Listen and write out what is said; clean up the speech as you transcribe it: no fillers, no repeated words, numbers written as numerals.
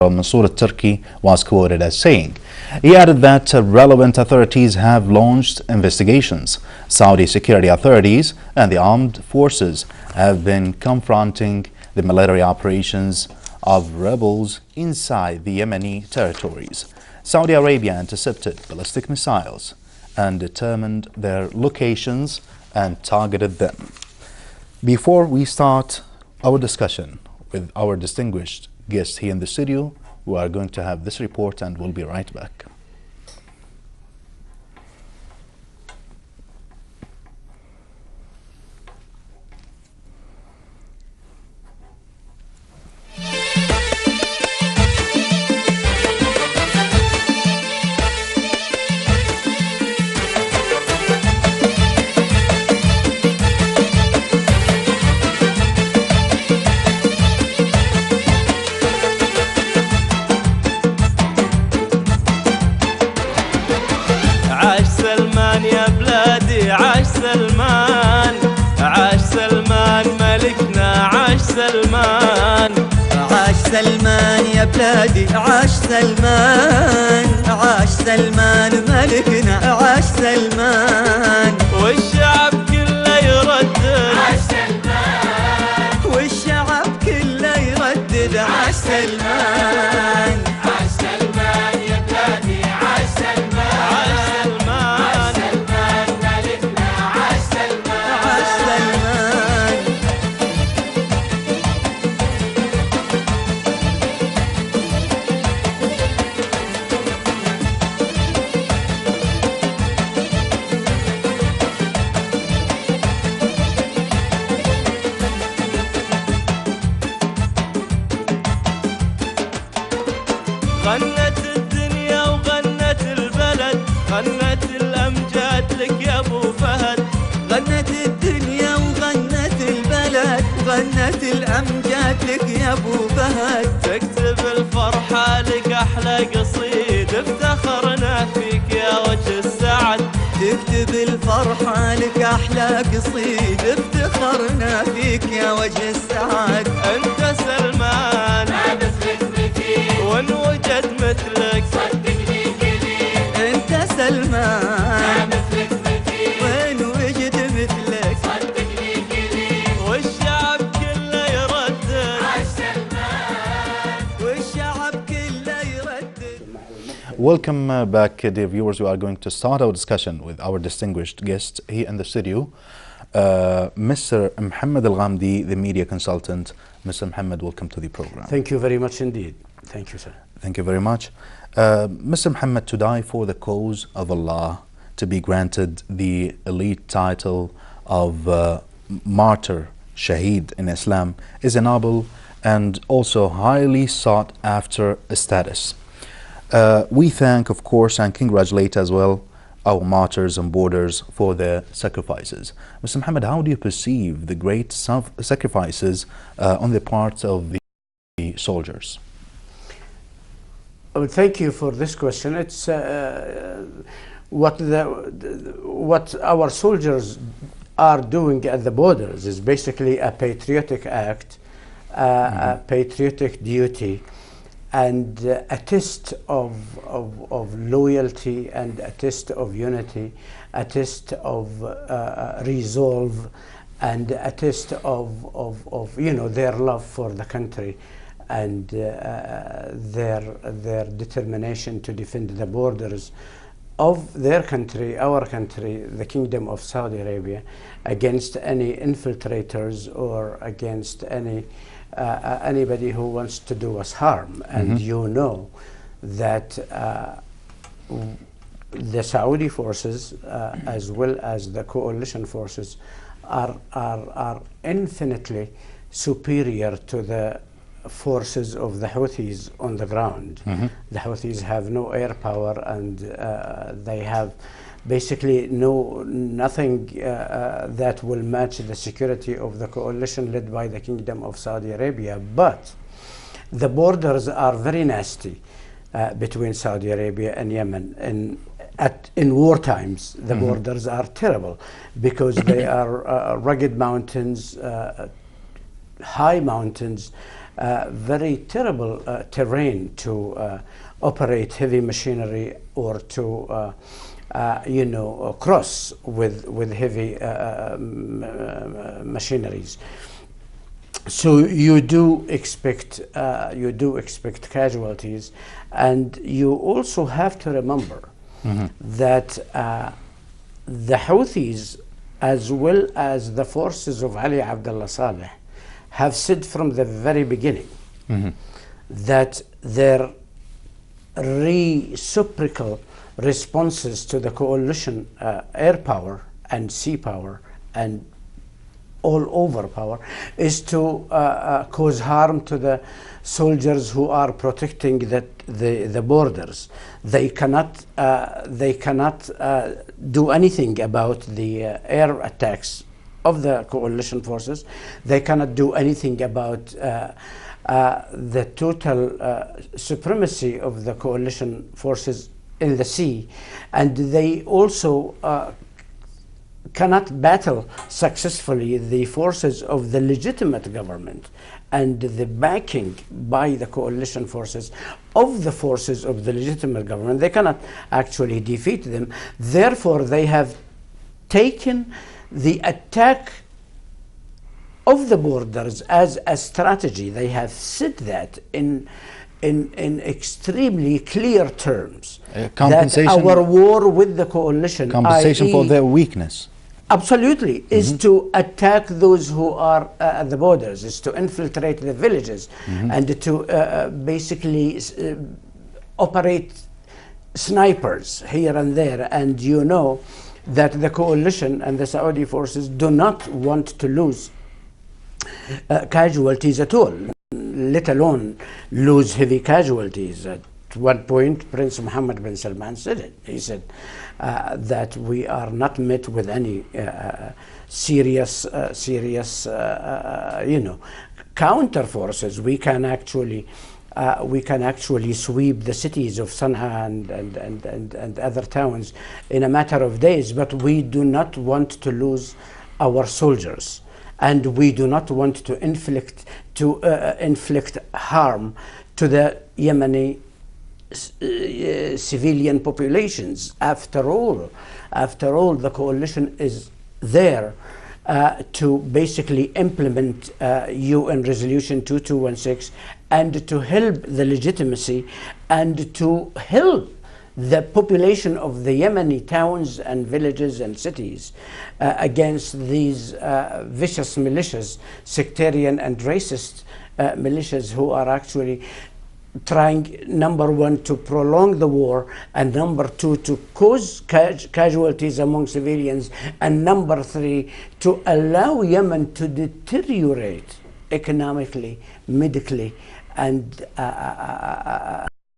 al-Mansour al-Turki was quoted as saying. He added that relevant authorities have launched investigations. Saudi security authorities and the armed forces have been confronting the military operations of rebels inside the Yemeni territories. Saudi Arabia intercepted ballistic missiles and determined their locations and targeted them. Before we start our discussion with our distinguished guests here in the studio, we are going to have this report and we'll be right back. سلمان يا بلادي عاش سلمان عاش سلمان ملكنا عاش سلمان والشعب كله يردد عاش سلمان والشعب كله يردد عاش سلمان عاش سلمان يا بلادي عاش سلمان عاش سلمان ملكنا عاش سلمان عاش سلمان غنت الدنيا وغنت البلد غنت الأمجاد لك يا أبو فهد غنت الدنيا وغنت البلد غنت الأمجاد لك يا أبو فهد تكتب الفرحة لك أحلى قصيد افتخرنا فيك يا وجه السعد تكتب الفرحة لك أحلى قصيد افتخرنا فيك يا وجه السعد أنت سلمان ما مثلك مثيل وإن وجد مثلك صدقني قليل أنت سلمان ما مثلك مثيل وين وجد مثلك صدقني قليل والشعب كله يردد عاش سلمان والشعب كله يردد. Welcome back, dear viewers. We are going to start our discussion with our distinguished guest here in the studio, Mr. Mohammed Al-Ghamdi, the media consultant. Mr. Mohammed, welcome to the program. Thank you very much indeed. Thank you, sir. Thank you very much. Mr. Mohammed, to die for the cause of Allah, to be granted the elite title of martyr, shaheed in Islam, is a noble and also highly sought after status. We thank, of course, and congratulate as well our martyrs and boarders for their sacrifices. Mr. Mohammed, how do you perceive the great sacrifices on the part of the soldiers? Well, thank you for this question. It's what our soldiers are doing at the borders is basically a patriotic act, a patriotic duty, and a test of loyalty and a test of unity, a test of resolve, and a test of their love for the country and their determination to defend the borders of their country, our country, the Kingdom of Saudi Arabia, against any infiltrators or against anybody who wants to do us harm. And you know that the Saudi forces as well as the coalition forces are infinitely superior to the forces of the Houthis on the ground. The Houthis have no air power and they have basically nothing that will match the security of the coalition led by the Kingdom of Saudi Arabia. But the borders are very nasty between Saudi Arabia and Yemen. In war times, the borders are terrible because they are rugged mountains, high mountains, very terrible terrain to operate heavy machinery or to cross with heavy machineries. So you do expect casualties, and you also have to remember that the Houthis, as well as the forces of Ali Abdullah Saleh, have said from the very beginning that their reciprocal responses to the coalition air power and sea power and all over power is to cause harm to the soldiers who are protecting the borders. They cannot do anything about the air attacks of the coalition forces. They cannot do anything about the total supremacy of the coalition forces in the sea, and they also cannot battle successfully the forces of the legitimate government and the backing by the coalition forces of the forces of the legitimate government. They cannot actually defeat them. Therefore, they have taken the attack of the borders as a strategy. They have said that in extremely clear terms, compensation, that our war with the coalition, compensation for their weakness. Absolutely, is to attack those who are at the borders, is to infiltrate the villages, and to basically operate snipers here and there. And you know that the coalition and the Saudi forces do not want to lose casualties at all, let alone lose heavy casualties. At one point, Prince Mohammed bin Salman said it. He said that we are not met with any serious counter forces. We can actually sweep the cities of Sana'a and other towns in a matter of days, but we do not want to lose our soldiers, and we do not want to inflict harm to the Yemeni civilian populations. After all, the coalition is there to basically implement UN Resolution 2216 and to help the legitimacy and to help the population of the Yemeni towns and villages and cities against these vicious militias, sectarian and racist militias, who are actually trying, number one, to prolong the war, and number two, to cause casualties among civilians, and number three, to allow Yemen to deteriorate economically, medically, and